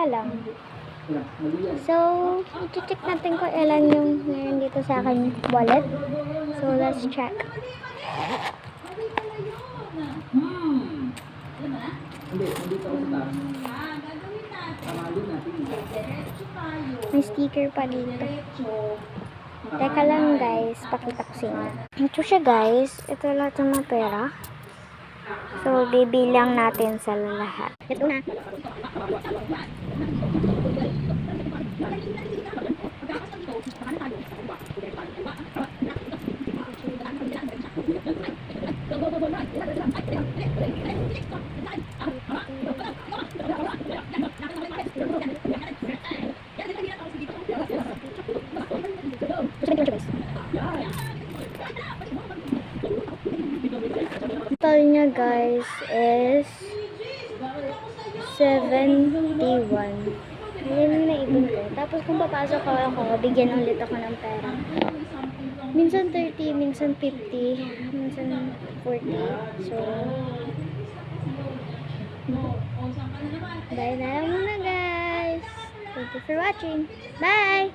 lang. So, i-check natin kung ilan yung ngayon dito sa akin wallet. So, let's check. May sticker pa dito. Teka lang guys, pakita ko sa inyo. Ito siya guys. Ito lahat ng mga pera. So, bibilang natin sa lahat. Ito na. Total niya guys is 71. Ayun yung naibon ko. Tapos kung papasok ako, bigyan ulit ako ng pera. Minsan 30, minsan 50, minsan 40. So, bye na lang muna guys. Thank you for watching. Bye!